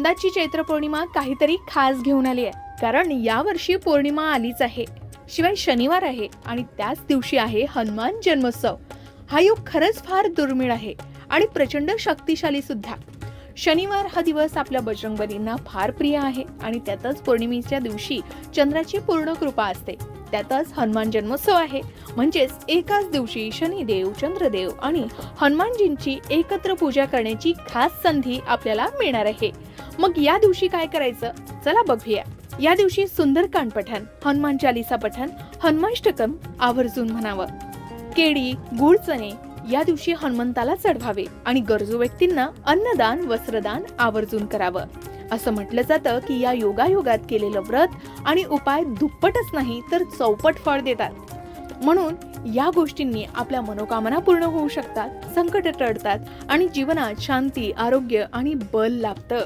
यंदाची चैत्र पौर्णिमा काहीतरी खास घेऊन आली आहे, कारण यावर्षी पौर्णिमा आलीच आहे. शिवाय शनिवार आहे आणि त्याच दिवशी आहे हनुमान जन्मोत्सव. हा योग खरंच फार दुर्मिळ आहे आणि प्रचंड शक्तिशाली सुद्धा. शनिवार हा दिवस आपल्या बजरंगबलींना फार प्रिय आहे आणि त्यातच पौर्णिमेच्या दिवशी चंद्राची पूर्ण कृपा असते. त्यातच हनुमान जन्मोत्सव आहे, म्हणजेच एकाच दिवशी शनिदेव, चंद्रदेव आणि हनुमानजींची एकत्र पूजा करण्याची खास संधी आपल्याला मिळणार आहे. मग या दिवशी काय करायचं, चला बघूया. या दिवशी सुंदरकांड पठण, हनुमान चालीसा पठण, हनुमाष्टकम आवर्जून म्हणावं. केळी, गुळ, चणे या दिवशी हनुमंताला चढवावे आणि गरजू व्यक्तींना अन्नदान, वस्त्रदान आवर्जून करावं. असं म्हटलं जातं की या योगायोगात केलेलं व्रत आणि उपाय दुप्पटच नाही तर चौपट फळ देतात. म्हणून या गोष्टींनी आपल्या मनोकामना पूर्ण होऊ शकतात, संकट टळतात आणि जीवनात शांती, आरोग्य आणि बल लाभतं.